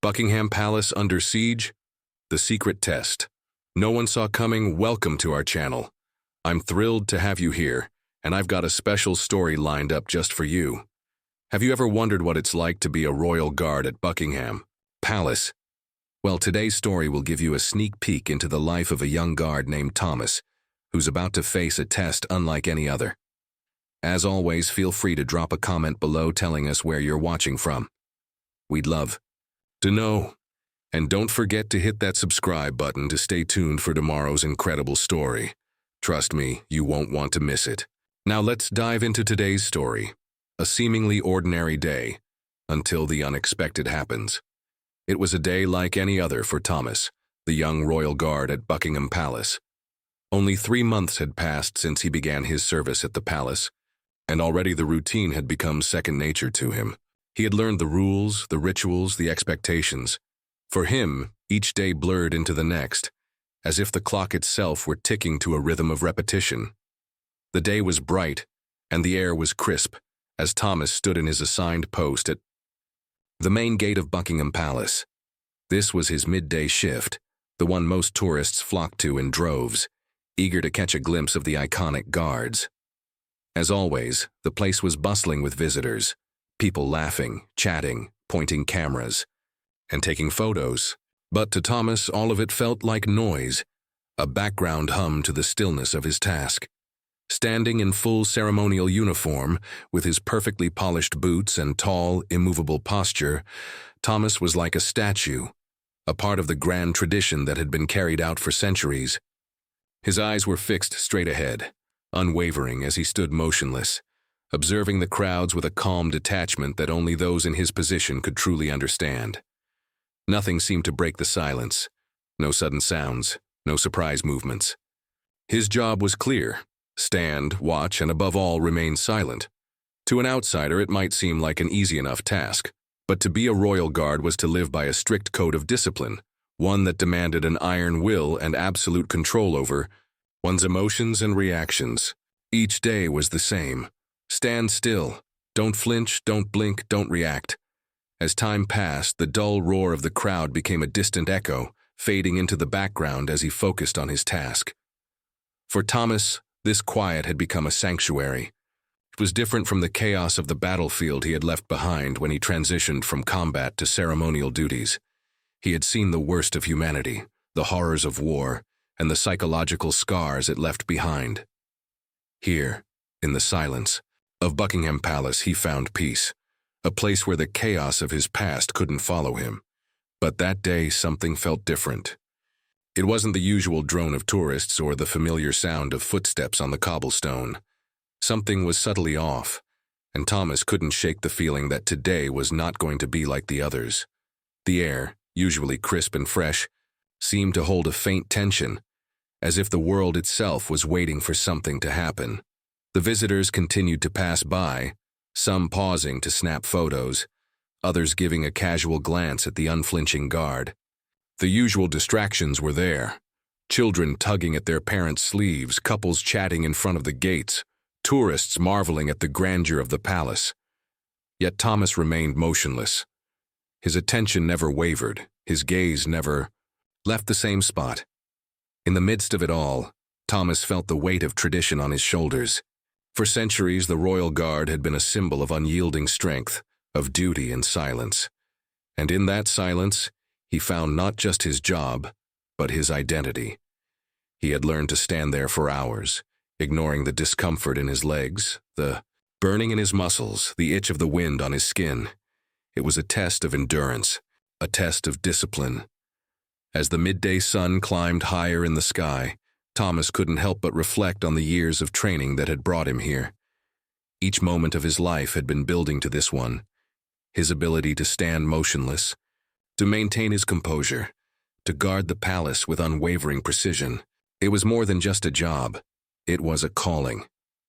Buckingham Palace under siege? The secret test. No one saw coming. Welcome to our channel. I'm thrilled to have you here, and I've got a special story lined up just for you. Have you ever wondered what it's like to be a royal guard at Buckingham Palace? Well, today's story will give you a sneak peek into the life of a young guard named Thomas, who's about to face a test unlike any other. As always, feel free to drop a comment below telling us where you're watching from. We'd love to know. And don't forget to hit that subscribe button to stay tuned for tomorrow's incredible story. Trust me, you won't want to miss it. Now let's dive into today's story. A seemingly ordinary day, until the unexpected happens. It was a day like any other for Thomas, the young royal guard at Buckingham Palace. Only 3 months had passed since he began his service at the palace, and already the routine had become second nature to him. He had learned the rules, the rituals, the expectations. For him, each day blurred into the next, as if the clock itself were ticking to a rhythm of repetition. The day was bright, and the air was crisp, as Thomas stood in his assigned post at the main gate of Buckingham Palace. This was his midday shift, the one most tourists flocked to in droves, eager to catch a glimpse of the iconic guards. As always, the place was bustling with visitors, people laughing, chatting, pointing cameras, and taking photos. But to Thomas, all of it felt like noise, a background hum to the stillness of his task. Standing in full ceremonial uniform, with his perfectly polished boots and tall, immovable posture, Thomas was like a statue, a part of the grand tradition that had been carried out for centuries. His eyes were fixed straight ahead, unwavering as he stood motionless, observing the crowds with a calm detachment that only those in his position could truly understand. Nothing seemed to break the silence, no sudden sounds, no surprise movements. His job was clear: stand, watch, and above all, remain silent. To an outsider, it might seem like an easy enough task, but to be a royal guard was to live by a strict code of discipline, one that demanded an iron will and absolute control over one's emotions and reactions. Each day was the same. Stand still. Don't flinch, don't blink, don't react. As time passed, the dull roar of the crowd became a distant echo, fading into the background as he focused on his task. For Thomas, this quiet had become a sanctuary. It was different from the chaos of the battlefield he had left behind when he transitioned from combat to ceremonial duties. He had seen the worst of humanity, the horrors of war, and the psychological scars it left behind. Here, in the silence of Buckingham Palace, he found peace, a place where the chaos of his past couldn't follow him. But that day, something felt different. It wasn't the usual drone of tourists or the familiar sound of footsteps on the cobblestone. Something was subtly off, and Thomas couldn't shake the feeling that today was not going to be like the others. The air, usually crisp and fresh, seemed to hold a faint tension, as if the world itself was waiting for something to happen. The visitors continued to pass by, some pausing to snap photos, others giving a casual glance at the unflinching guard. The usual distractions were there: children tugging at their parents' sleeves, couples chatting in front of the gates, tourists marveling at the grandeur of the palace. Yet Thomas remained motionless. His attention never wavered, his gaze never left the same spot. In the midst of it all, Thomas felt the weight of tradition on his shoulders. For centuries, the royal guard had been a symbol of unyielding strength, of duty and silence. And in that silence, he found not just his job, but his identity. He had learned to stand there for hours, ignoring the discomfort in his legs, the burning in his muscles, the itch of the wind on his skin. It was a test of endurance, a test of discipline. As the midday sun climbed higher in the sky, Thomas couldn't help but reflect on the years of training that had brought him here. Each moment of his life had been building to this one: his ability to stand motionless, to maintain his composure, to guard the palace with unwavering precision. It was more than just a job. It was a calling,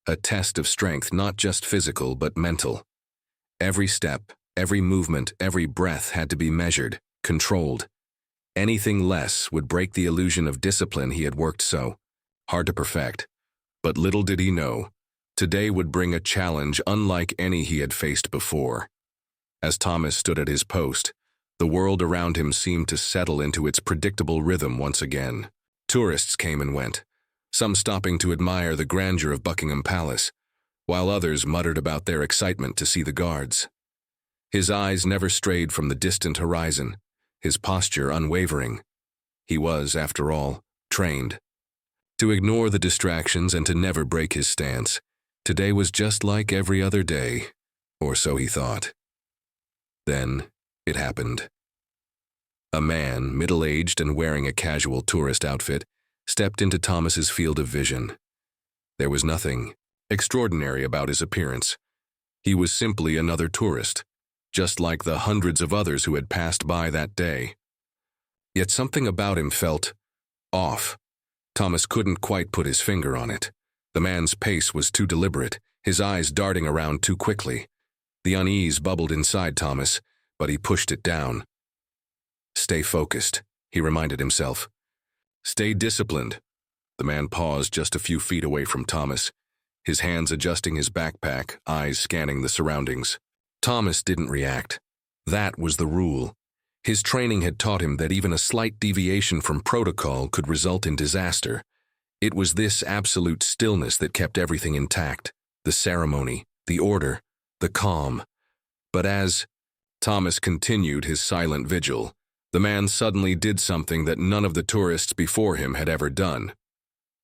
a test of strength, not just physical but mental. Every step, every movement, every breath had to be measured, controlled. Anything less would break the illusion of discipline he had worked so hard to perfect. But little did he know, today would bring a challenge unlike any he had faced before. As Thomas stood at his post, The world around him seemed to settle into its predictable rhythm once again. Tourists came and went, some stopping to admire the grandeur of Buckingham Palace, while others muttered about their excitement to see the guards. His eyes never strayed from the distant horizon, his posture unwavering. He was, after all, trained to ignore the distractions and to never break his stance. Today was just like every other day, or so he thought. Then it happened. A man, middle-aged and wearing a casual tourist outfit, stepped into Thomas's field of vision. There was nothing extraordinary about his appearance. He was simply another tourist, just like the hundreds of others who had passed by that day. Yet something about him felt off. Thomas couldn't quite put his finger on it. The man's pace was too deliberate, his eyes darting around too quickly. The unease bubbled inside Thomas, but he pushed it down. Stay focused, he reminded himself. Stay disciplined. The man paused just a few feet away from Thomas, his hands adjusting his backpack, eyes scanning the surroundings. Thomas didn't react. That was the rule. His training had taught him that even a slight deviation from protocol could result in disaster. It was this absolute stillness that kept everything intact, the ceremony, the order, the calm. But as Thomas continued his silent vigil, the man suddenly did something that none of the tourists before him had ever done.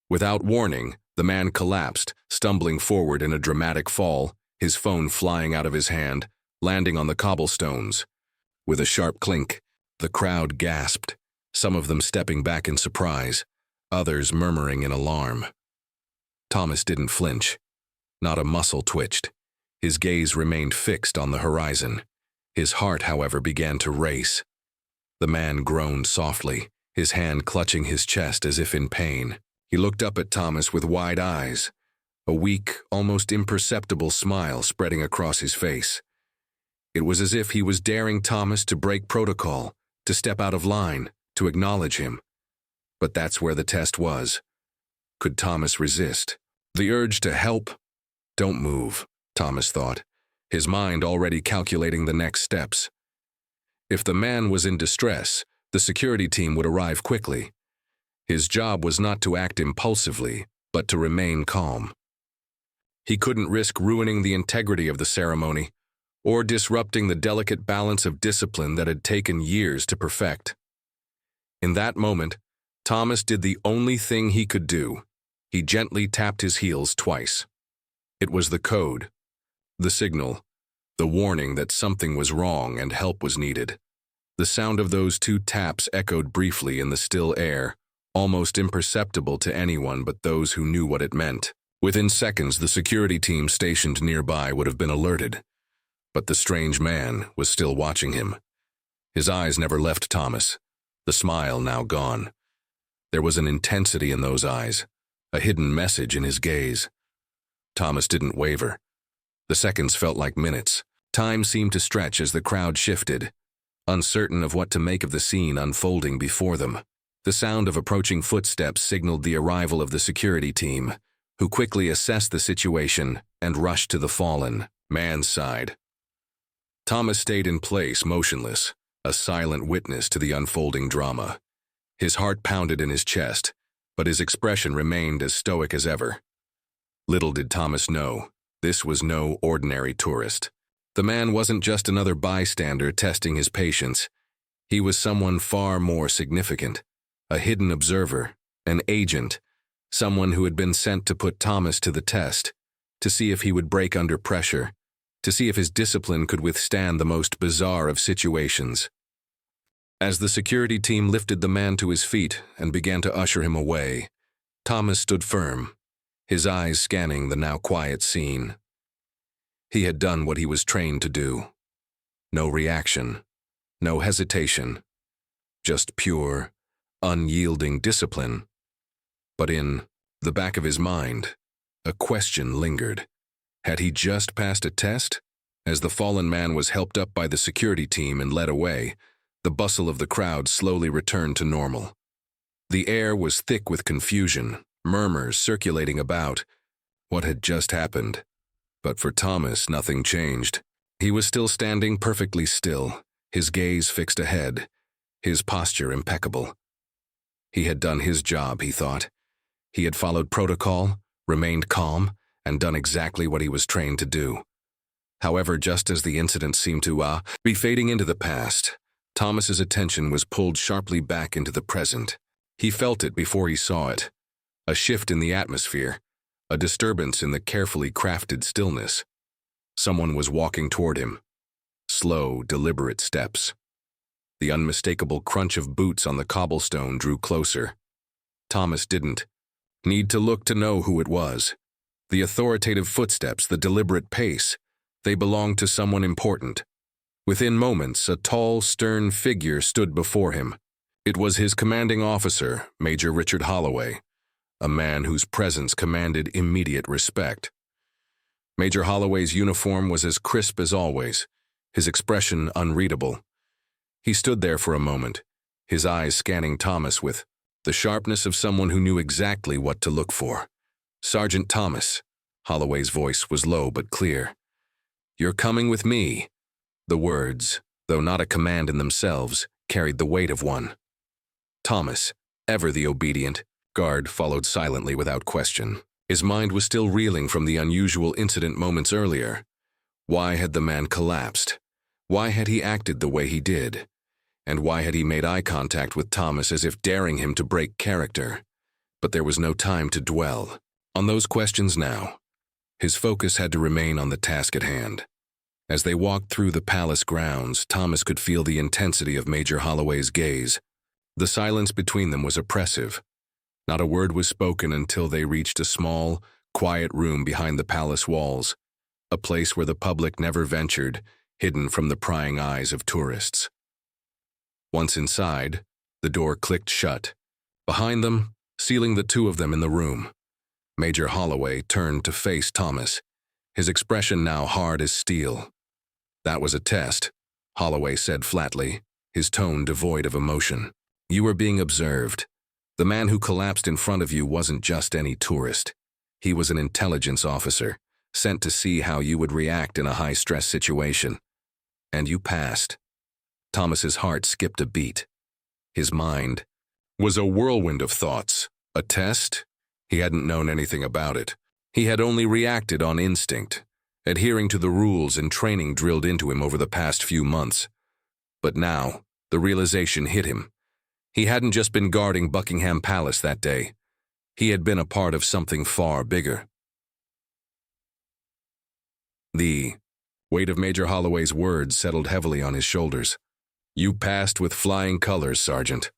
Without warning, the man collapsed, stumbling forward in a dramatic fall, his phone flying out of his hand, landing on the cobblestones. With a sharp clink, the crowd gasped, some of them stepping back in surprise, others murmuring in alarm. Thomas didn't flinch. Not a muscle twitched. His gaze remained fixed on the horizon. His heart, however, began to race. The man groaned softly, his hand clutching his chest as if in pain. He looked up at Thomas with wide eyes, a weak, almost imperceptible smile spreading across his face. It was as if he was daring Thomas to break protocol, to step out of line, to acknowledge him. But that's where the test was. Could Thomas resist? The urge to help? Don't move, Thomas thought, his mind already calculating the next steps. If the man was in distress, the security team would arrive quickly. His job was not to act impulsively, but to remain calm. He couldn't risk ruining the integrity of the ceremony, or disrupting the delicate balance of discipline that had taken years to perfect. In that moment, Thomas did the only thing he could do. He gently tapped his heels twice. It was the code, the signal, the warning that something was wrong and help was needed. The sound of those two taps echoed briefly in the still air, almost imperceptible to anyone but those who knew what it meant. Within seconds, the security team stationed nearby would have been alerted. But the strange man was still watching him. His eyes never left Thomas, the smile now gone. There was an intensity in those eyes, a hidden message in his gaze. Thomas didn't waver. The seconds felt like minutes. Time seemed to stretch as the crowd shifted, uncertain of what to make of the scene unfolding before them. The sound of approaching footsteps signaled the arrival of the security team, who quickly assessed the situation and rushed to the fallen man's side. Thomas stayed in place, motionless, a silent witness to the unfolding drama. His heart pounded in his chest, but his expression remained as stoic as ever. Little did Thomas know, this was no ordinary tourist. The man wasn't just another bystander testing his patience. He was someone far more significant, a hidden observer, an agent, someone who had been sent to put Thomas to the test, to see if he would break under pressure, to see if his discipline could withstand the most bizarre of situations. As the security team lifted the man to his feet and began to usher him away, Thomas stood firm, his eyes scanning the now quiet scene. He had done what he was trained to do. No reaction, no hesitation, just pure, unyielding discipline. But in the back of his mind, a question lingered. Had he just passed a test? As the fallen man was helped up by the security team and led away, the bustle of the crowd slowly returned to normal. The air was thick with confusion, murmurs circulating about what had just happened. But for Thomas, nothing changed. He was still standing perfectly still, his gaze fixed ahead, his posture impeccable. He had done his job, he thought. He had followed protocol, remained calm, and done exactly what he was trained to do. However, just as the incident seemed to be fading into the past, Thomas's attention was pulled sharply back into the present. He felt it before he saw it. A shift in the atmosphere, a disturbance in the carefully crafted stillness. Someone was walking toward him. Slow, deliberate steps. The unmistakable crunch of boots on the cobblestone drew closer. Thomas didn't need to look to know who it was. The authoritative footsteps, the deliberate pace, they belonged to someone important. Within moments, a tall, stern figure stood before him. It was his commanding officer, Major Richard Holloway, a man whose presence commanded immediate respect. Major Holloway's uniform was as crisp as always, his expression unreadable. He stood there for a moment, his eyes scanning Thomas with the sharpness of someone who knew exactly what to look for. "Sergeant Thomas," Holloway's voice was low but clear. "You're coming with me." The words, though not a command in themselves, carried the weight of one. Thomas, ever the obedient, guard followed silently without question. His mind was still reeling from the unusual incident moments earlier. Why had the man collapsed? Why had he acted the way he did? And why had he made eye contact with Thomas as if daring him to break character? But there was no time to dwell on those questions now. His focus had to remain on the task at hand. As they walked through the palace grounds, Thomas could feel the intensity of Major Holloway's gaze. The silence between them was oppressive. Not a word was spoken until they reached a small, quiet room behind the palace walls, a place where the public never ventured, hidden from the prying eyes of tourists. Once inside, the door clicked shut. Behind them, sealing the two of them in the room, Major Holloway turned to face Thomas, his expression now hard as steel. "That was a test," Holloway said flatly, his tone devoid of emotion. "You were being observed. The man who collapsed in front of you wasn't just any tourist. He was an intelligence officer, sent to see how you would react in a high-stress situation. And you passed." Thomas's heart skipped a beat. His mind was a whirlwind of thoughts. A test? He hadn't known anything about it. He had only reacted on instinct, adhering to the rules and training drilled into him over the past few months. But now, the realization hit him. He hadn't just been guarding Buckingham Palace that day. He had been a part of something far bigger. The weight of Major Holloway's words settled heavily on his shoulders. "You passed with flying colors, Sergeant,"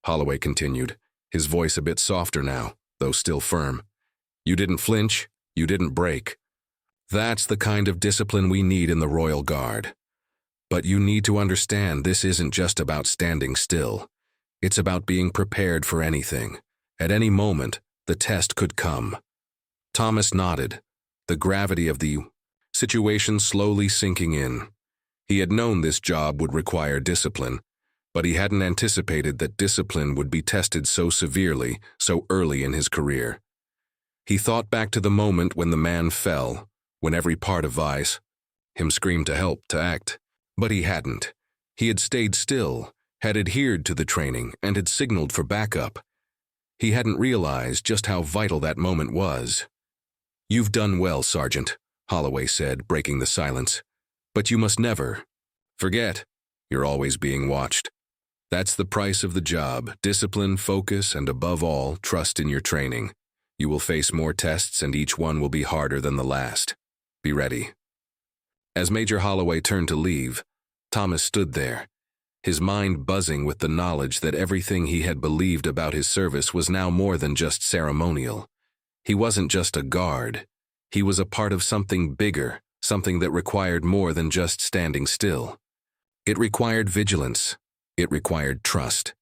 Holloway continued, his voice a bit softer now, though still firm. "You didn't flinch, you didn't break. That's the kind of discipline we need in the Royal Guard. But you need to understand this isn't just about standing still. It's about being prepared for anything. At any moment, the test could come." Thomas nodded, the gravity of the situation slowly sinking in. He had known this job would require discipline, but he hadn't anticipated that discipline would be tested so severely, so early in his career. He thought back to the moment when the man fell, when every part of Vice, him screamed to help, to act. But he hadn't. He had stayed still, had adhered to the training, and had signaled for backup. He hadn't realized just how vital that moment was. "You've done well, Sergeant," Holloway said, breaking the silence. "But you must never forget, you're always being watched. That's the price of the job: discipline, focus, and above all, trust in your training. You will face more tests, and each one will be harder than the last. Be ready." As Major Holloway turned to leave, Thomas stood there, his mind buzzing with the knowledge that everything he had believed about his service was now more than just ceremonial. He wasn't just a guard. He was a part of something bigger, something that required more than just standing still. It required vigilance. It required trust.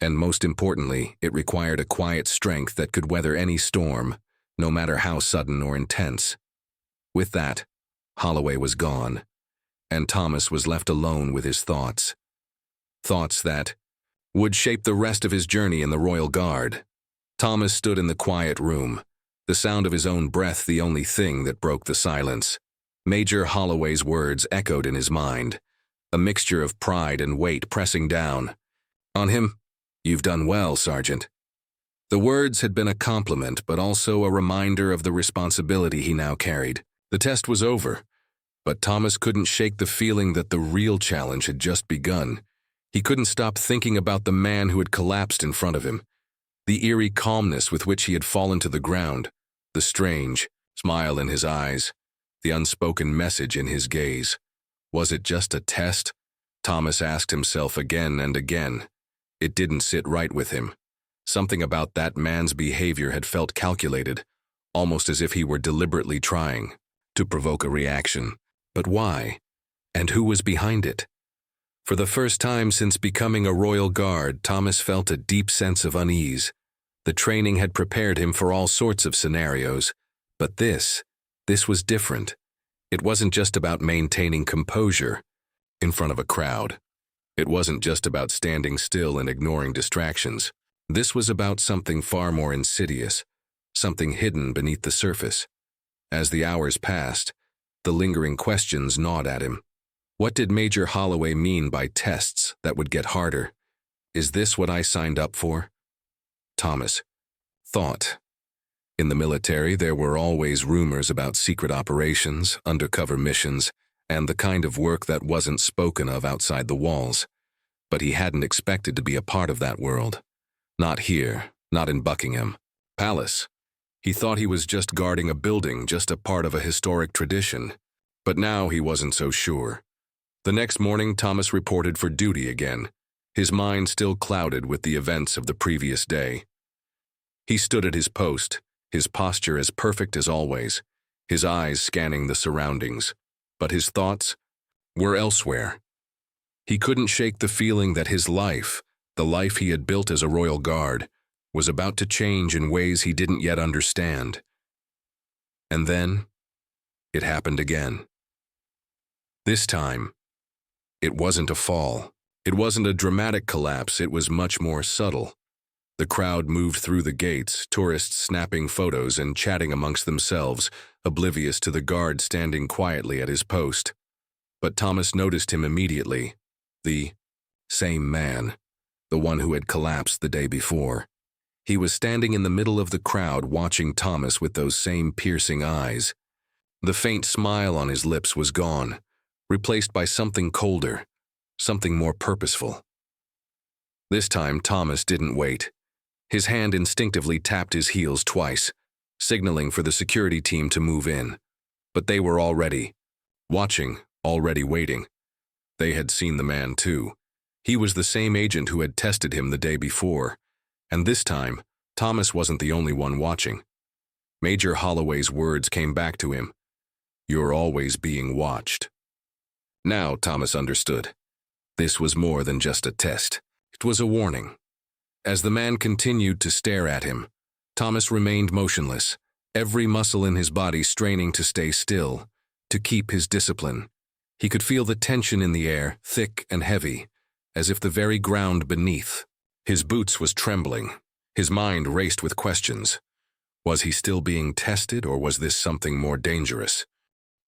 And most importantly, it required a quiet strength that could weather any storm, no matter how sudden or intense. With that, Holloway was gone, and Thomas was left alone with his thoughts. Thoughts that would shape the rest of his journey in the Royal Guard. Thomas stood in the quiet room, the sound of his own breath the only thing that broke the silence. Major Holloway's words echoed in his mind. a mixture of pride and weight pressing down on him. "You've done well, Sergeant." The words had been a compliment, but also a reminder of the responsibility he now carried. The test was over, but Thomas couldn't shake the feeling that the real challenge had just begun. He couldn't stop thinking about the man who had collapsed in front of him, the eerie calmness with which he had fallen to the ground, the strange smile in his eyes, the unspoken message in his gaze. Was it just a test? Thomas asked himself again and again. It didn't sit right with him. Something about that man's behavior had felt calculated, almost as if he were deliberately trying to provoke a reaction. But why? And who was behind it? For the first time since becoming a Royal Guard, Thomas felt a deep sense of unease. The training had prepared him for all sorts of scenarios, but this was different. It wasn't just about maintaining composure in front of a crowd. It wasn't just about standing still and ignoring distractions. This was about something far more insidious, something hidden beneath the surface. As the hours passed, the lingering questions gnawed at him. What did Major Holloway mean by tests that would get harder? Is this what I signed up for? Thomas thought. In the military, there were always rumors about secret operations, undercover missions, and the kind of work that wasn't spoken of outside the walls. But he hadn't expected to be a part of that world. Not here, not in Buckingham Palace. He thought he was just guarding a building, just a part of a historic tradition. But now he wasn't so sure. The next morning, Thomas reported for duty again, his mind still clouded with the events of the previous day. He stood at his post, his posture as perfect as always, his eyes scanning the surroundings, but his thoughts were elsewhere. He couldn't shake the feeling that his life, the life he had built as a Royal Guard, was about to change in ways he didn't yet understand. And then, it happened again. This time, it wasn't a fall. It wasn't a dramatic collapse, it was much more subtle. The crowd moved through the gates, tourists snapping photos and chatting amongst themselves, oblivious to the guard standing quietly at his post. But Thomas noticed him immediately. The same man, the one who had collapsed the day before. He was standing in the middle of the crowd watching Thomas with those same piercing eyes. The faint smile on his lips was gone, replaced by something colder, something more purposeful. This time, Thomas didn't wait. His hand instinctively tapped his heels twice, signaling for the security team to move in. But they were already watching, already waiting. They had seen the man too. He was the same agent who had tested him the day before. And this time, Thomas wasn't the only one watching. Major Holloway's words came back to him. "You're always being watched." Now Thomas understood. This was more than just a test. It was a warning. As the man continued to stare at him, Thomas remained motionless, every muscle in his body straining to stay still, to keep his discipline. He could feel the tension in the air, thick and heavy, as if the very ground beneath. His boots was trembling. His mind raced with questions. Was he still being tested, or was this something more dangerous?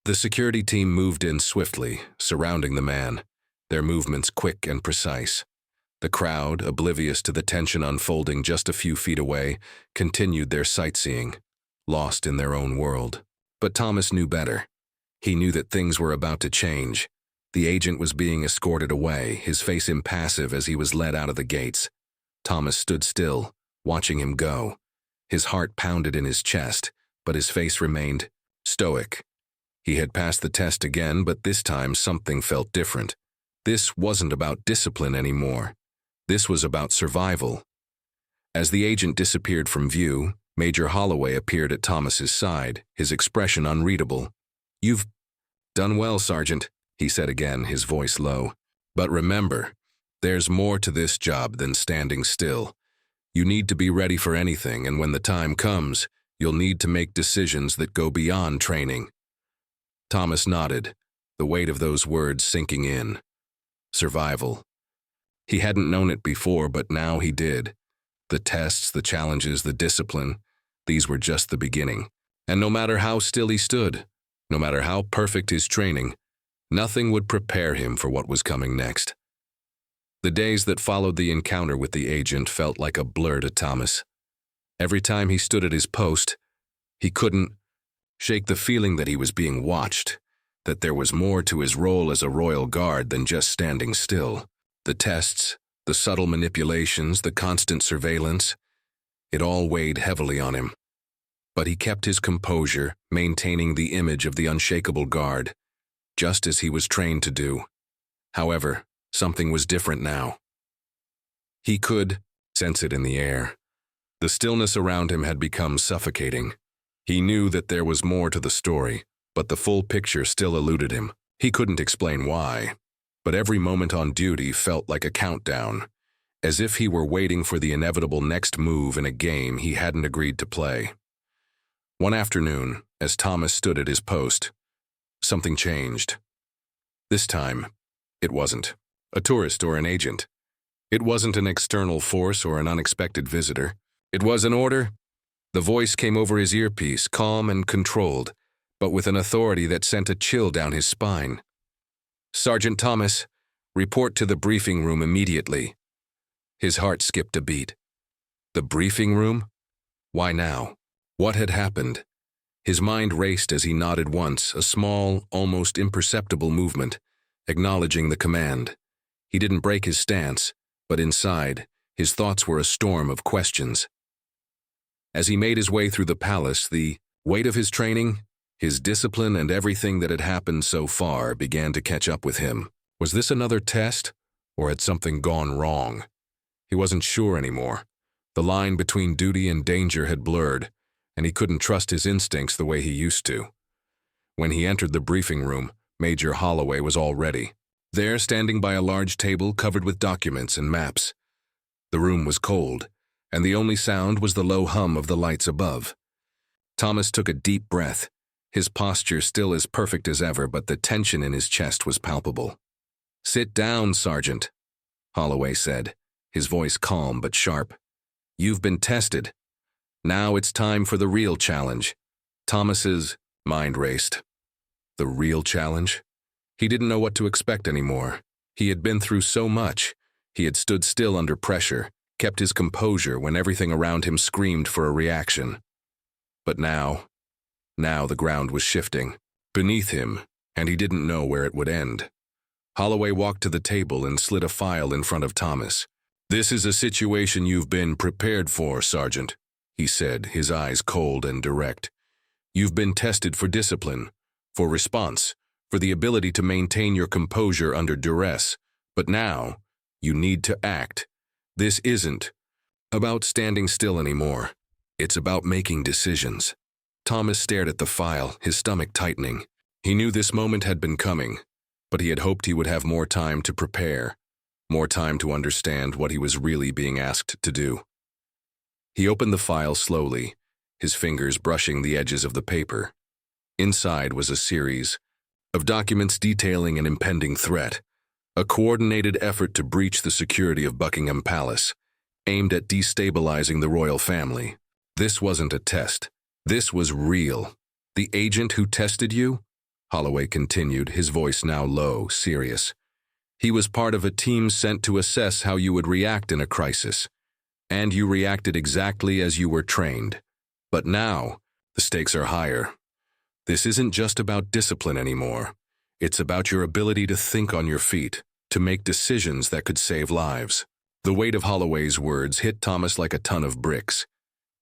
The security team moved in swiftly, surrounding the man, their movements quick and precise. The crowd, oblivious to the tension unfolding just a few feet away, continued their sightseeing, lost in their own world. But Thomas knew better. He knew that things were about to change. The agent was being escorted away, his face impassive as he was led out of the gates. Thomas stood still, watching him go. His heart pounded in his chest, but his face remained stoic. He had passed the test again, but this time something felt different. This wasn't about discipline anymore. This was about survival. As the agent disappeared from view, Major Holloway appeared at Thomas's side, his expression unreadable. "You've done well, Sergeant," he said again, his voice low. "But remember, there's more to this job than standing still. You need to be ready for anything, and when the time comes, you'll need to make decisions that go beyond training." Thomas nodded, the weight of those words sinking in. Survival. He hadn't known it before, but now he did. The tests, the challenges, the discipline, these were just the beginning. And no matter how still he stood, no matter how perfect his training, Nothing would prepare him for what was coming next. The days that followed the encounter with the agent felt like a blur to Thomas. Every time he stood at his post, he couldn't shake the feeling that he was being watched, that there was more to his role as a royal guard than just standing still. The tests, the subtle manipulations, the constant surveillance, it all weighed heavily on him. But he kept his composure, maintaining the image of the unshakable guard, just as he was trained to do. However, something was different now. He could sense it in the air. The stillness around him had become suffocating. He knew that there was more to the story, but the full picture still eluded him. He couldn't explain why, but every moment on duty felt like a countdown, as if he were waiting for the inevitable next move in a game he hadn't agreed to play. One afternoon, as Thomas stood at his post, something changed. This time, it wasn't a tourist or an agent. It wasn't an external force or an unexpected visitor. It was an order. The voice came over his earpiece, calm and controlled, but with an authority that sent a chill down his spine. "Sergeant Thomas, report to the briefing room immediately." His heart skipped a beat. The briefing room? Why now? What had happened? His mind raced as he nodded once, a small, almost imperceptible movement, acknowledging the command. He didn't break his stance, but inside, his thoughts were a storm of questions. As he made his way through the palace, the weight of his training, his discipline, and everything that had happened so far began to catch up with him. Was this another test, or had something gone wrong? He wasn't sure anymore. The line between duty and danger had blurred, and he couldn't trust his instincts the way he used to. When he entered the briefing room, Major Holloway was already there, standing by a large table covered with documents and maps. The room was cold, and the only sound was the low hum of the lights above. Thomas took a deep breath, his posture still as perfect as ever, but the tension in his chest was palpable. "Sit down, Sergeant," Holloway said, his voice calm but sharp. "You've been tested. Now it's time for the real challenge." Thomas's mind raced. The real challenge? He didn't know what to expect anymore. He had been through so much. He had stood still under pressure, kept his composure when everything around him screamed for a reaction. But now the ground was shifting beneath him, and he didn't know where it would end. Holloway walked to the table and slid a file in front of Thomas. "This is a situation you've been prepared for, Sergeant," he said, his eyes cold and direct. "You've been tested for discipline, for response, for the ability to maintain your composure under duress. But now, you need to act. This isn't about standing still anymore. It's about making decisions." Thomas stared at the file, his stomach tightening. He knew this moment had been coming, but he had hoped he would have more time to prepare, more time to understand what he was really being asked to do. He opened the file slowly, his fingers brushing the edges of the paper. Inside was a series of documents detailing an impending threat, a coordinated effort to breach the security of Buckingham Palace, aimed at destabilizing the royal family. This wasn't a test. This was real. "The agent who tested you?" Holloway continued, his voice now low, serious. "He was part of a team sent to assess how you would react in a crisis. And you reacted exactly as you were trained. But now, the stakes are higher. This isn't just about discipline anymore. It's about your ability to think on your feet, to make decisions that could save lives." The weight of Holloway's words hit Thomas like a ton of bricks.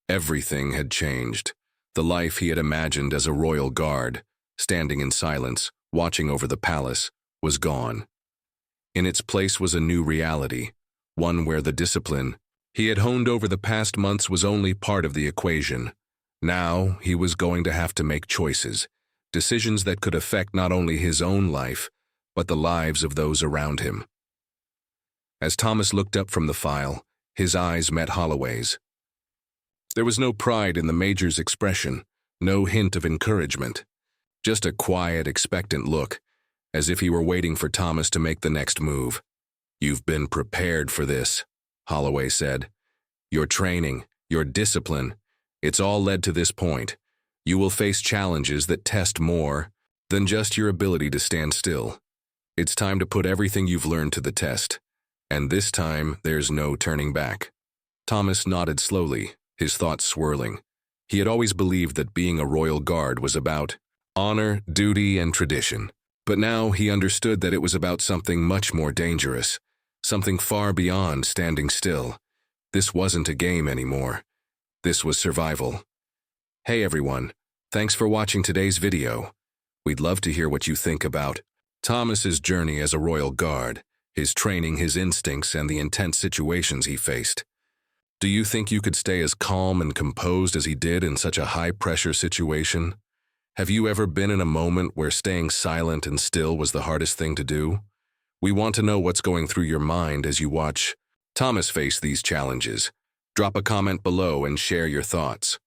Everything had changed. The life he had imagined as a royal guard, standing in silence, watching over the palace, was gone. In its place was a new reality, one where the discipline he had honed over the past months was only part of the equation. Now he was going to have to make choices, decisions that could affect not only his own life, but the lives of those around him. As Thomas looked up from the file, his eyes met Holloway's. There was no pride in the Major's expression, no hint of encouragement, just a quiet, expectant look, as if he were waiting for Thomas to make the next move. "You've been prepared for this," Holloway said. "Your training, your discipline, it's all led to this point. You will face challenges that test more than just your ability to stand still. It's time to put everything you've learned to the test. And this time, there's no turning back. Thomas nodded slowly, his thoughts swirling. He had always believed that being a royal guard was about honor, duty, and tradition. But now he understood that it was about something much more dangerous, something far beyond standing still. This wasn't a game anymore. This was survival. Hey everyone, thanks for watching today's video. We'd love to hear what you think about Thomas's journey as a royal guard, his training, his instincts, and the intense situations he faced. Do you think you could stay as calm and composed as he did in such a high-pressure situation? Have you ever been in a moment where staying silent and still was the hardest thing to do? We want to know what's going through your mind as you watch Thomas face these challenges. Drop a comment below and share your thoughts.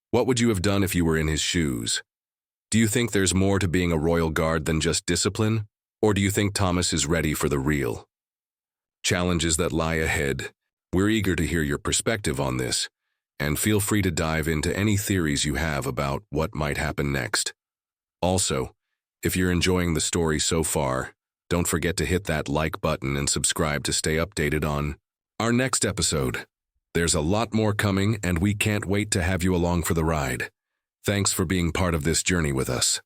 What would you have done if you were in his shoes? Do you think there's more to being a royal guard than just discipline? Or do you think Thomas is ready for the real challenges that lie ahead? We're eager to hear your perspective on this, and feel free to dive into any theories you have about what might happen next. Also, if you're enjoying the story so far, don't forget to hit that like button and subscribe to stay updated on our next episode. There's a lot more coming, and we can't wait to have you along for the ride. Thanks for being part of this journey with us.